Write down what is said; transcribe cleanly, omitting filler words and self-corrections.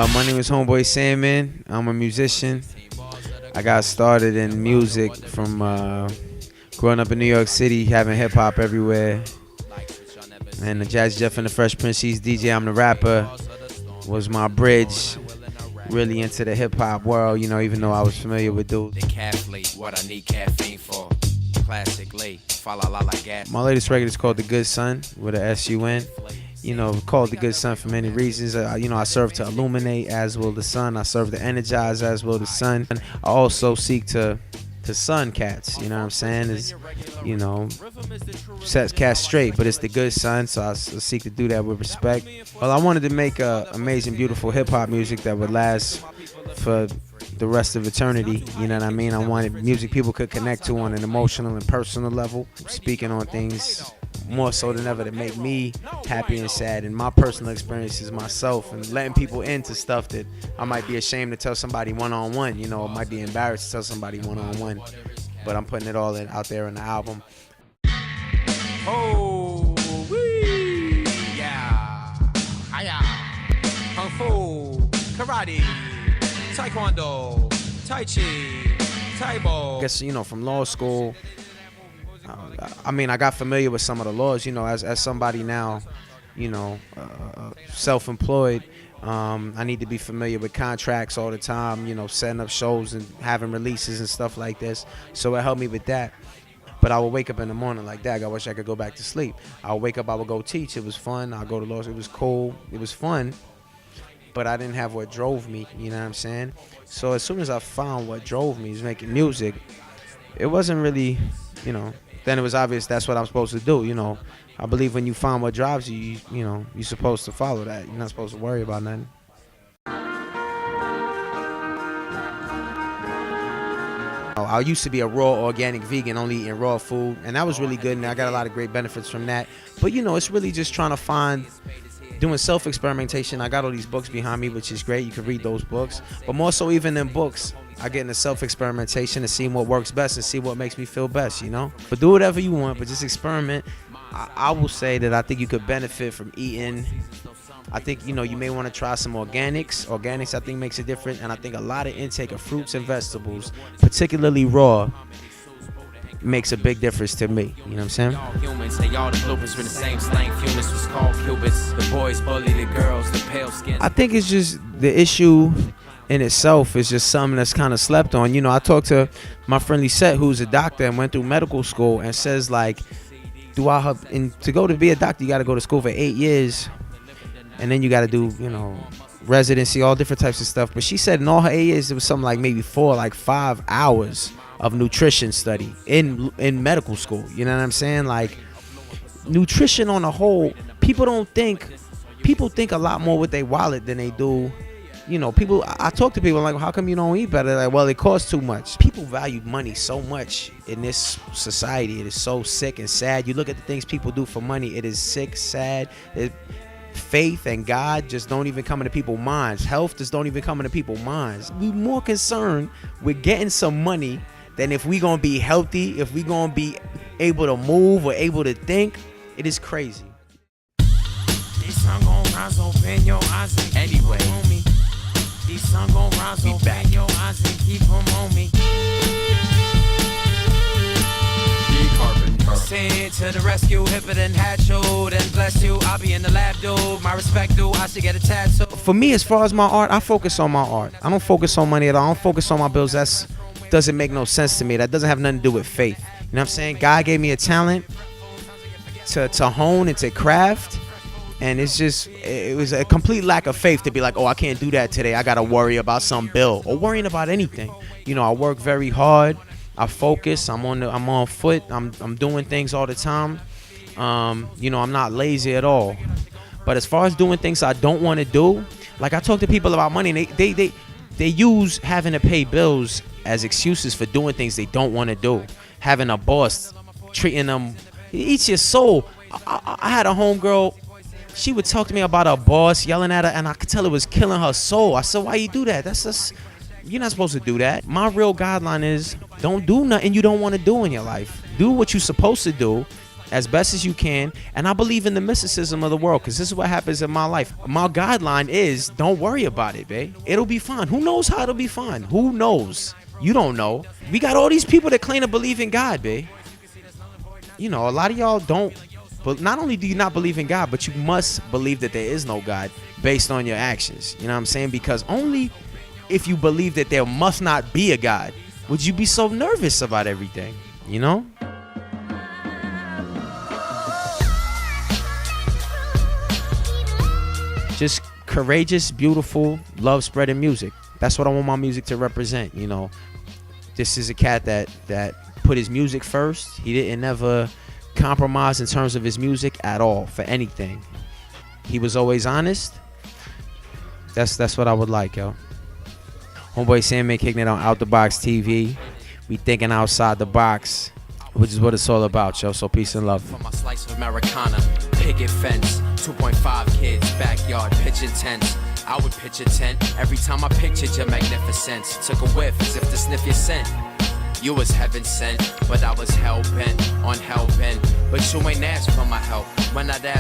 My name is Homeboy Sandman. I'm a musician. I got started in music from growing up in New York City, having hip hop everywhere. And the Jazz Jeff and the Fresh Prince, he's DJ, I'm the rapper, was my bridge really into the hip hop world, you know, even though I was familiar with dudes. What I need caffeine for. Classic late, fa la la la gas. My latest record is called The Good Son with a S-U-N. You know, called The Good Son for many reasons. You know, I serve to illuminate, as will the sun. I serve to energize, as will the sun. I also seek to sun cats, you know what I'm saying? Is, you know, sets cats straight, but it's the good son, so I seek to do that with respect. Well, I wanted to make amazing, beautiful hip-hop music that would last for the rest of eternity, you know what I mean? I wanted music people could connect to on an emotional and personal level, speaking on things more so than ever to make me happy and sad, and my personal experiences myself, and letting people into stuff that I might be ashamed to tell somebody one-on-one, you know, I might be embarrassed to tell somebody one-on-one, but I'm putting it all out there in the album. Oh, wee, yeah, hiya, kung fu, karate, taekwondo, tai chi, taibo. I guess, you know, from law school, I mean, I got familiar with some of the laws, you know, as somebody now, you know, self-employed. I need to be familiar with contracts all the time, you know, setting up shows and having releases and stuff like this. So it helped me with that. But I would wake up in the morning like, Dag, I wish I could go back to sleep. I would wake up, I would go teach. It was fun. I'd go to law school. It was cool. It was fun. But I didn't have what drove me, you know what I'm saying? So as soon as I found what drove me was making music, it wasn't really, you know, then it was obvious that's what I'm supposed to do, you know. I believe when you find what drives you, you know, you're supposed to follow that. You're not supposed to worry about nothing. I used to be a raw organic vegan, only eating raw food, and that was really good, and I got a lot of great benefits from that. But, you know, it's really just trying to find, doing self-experimentation. I got all these books behind me, which is great. You can read those books. But more so even in books, I get into self-experimentation and seeing what works best and see what makes me feel best, you know? But do whatever you want, but just experiment. I will say that I think you could benefit from eating. I think, you know, you may want to try some organics. Organics, I think, makes a difference. And I think a lot of intake of fruits and vegetables, particularly raw, makes a big difference to me. You know what I'm saying? Humans say all the bloopers were the same slang. Humans was called cubits. The boys bully the girls, the pale skin. I think it's just the issue in itself is just something that's kind of slept on. You know, I talked to my friend Lisette, who's a doctor and went through medical school, and says, like, to go to be a doctor, you got to go to school for 8 years, and then you got to do, you know, residency, all different types of stuff. But she said in all her 8 years, it was something like maybe 5 hours of nutrition study in medical school. You know what I'm saying? Like, nutrition on a whole, people think a lot more with their wallet than they do. You know, people, I talk to people like, how come you don't eat better? Like, well, it costs too much. People value money so much in this society. It is so sick and sad. You look at the things people do for money. It is sick, sad. Faith and God just don't even come into people's minds. Health just don't even come into people's minds. We more concerned with getting some money than if we gonna be healthy, if we gonna be able to move or able to think. It is crazy. Anyway, these sun gon' rise, be back your eyes and keep them on me. Send to the rescue, hipper than hatchet, and bless you. I'll be in the lab, dude. My respect, dude. I should get a tattoo. For me, as far as my art, I focus on my art. I don't focus on money at all. I don't focus on my bills. That doesn't make no sense to me. That doesn't have nothing to do with faith. You know what I'm saying? God gave me a talent to hone and to craft. And it was a complete lack of faith to be like, oh, I can't do that today. I got to worry about some bill or worrying about anything. You know, I work very hard. I focus. I'm on foot. I'm doing things all the time. You know, I'm not lazy at all. But as far as doing things I don't want to do, like I talk to people about money, and they use having to pay bills as excuses for doing things they don't want to do. Having a boss treating them, it eats your soul. I had a homegirl. She would talk to me about her boss yelling at her, and I could tell it was killing her soul. I said, why you do that? That's just, you're not supposed to do that. My real guideline is don't do nothing you don't want to do in your life. Do what you're supposed to do as best as you can. And I believe in the mysticism of the world, because this is what happens in my life. My guideline is don't worry about it, babe. It'll be fine. Who knows how it'll be fine? Who knows? You don't know. We got all these people that claim to believe in God, babe. You know, a lot of y'all don't. But not only do you not believe in God, but you must believe that there is no God based on your actions. You know what I'm saying? Because only if you believe that there must not be a God would you be so nervous about everything, you know? Just courageous, beautiful, love spreading music. That's what I want my music to represent, you know. This is a cat that put his music first. He didn't never compromise in terms of his music at all for anything. He was always honest. That's what I would like, yo. Homeboy Sandman kicking it on Out the Box TV. We thinking outside the box, which is what it's all about, yo. So peace and love. For my slice of Americana, picket fence, 2.5 kids, backyard, pitching tents. I would pitch a tent every time I pictured your magnificence. Took a whiff as if to sniff your scent. You was heaven sent, but I was hell-bent on helping. But you ain't asked for my help when I'd ask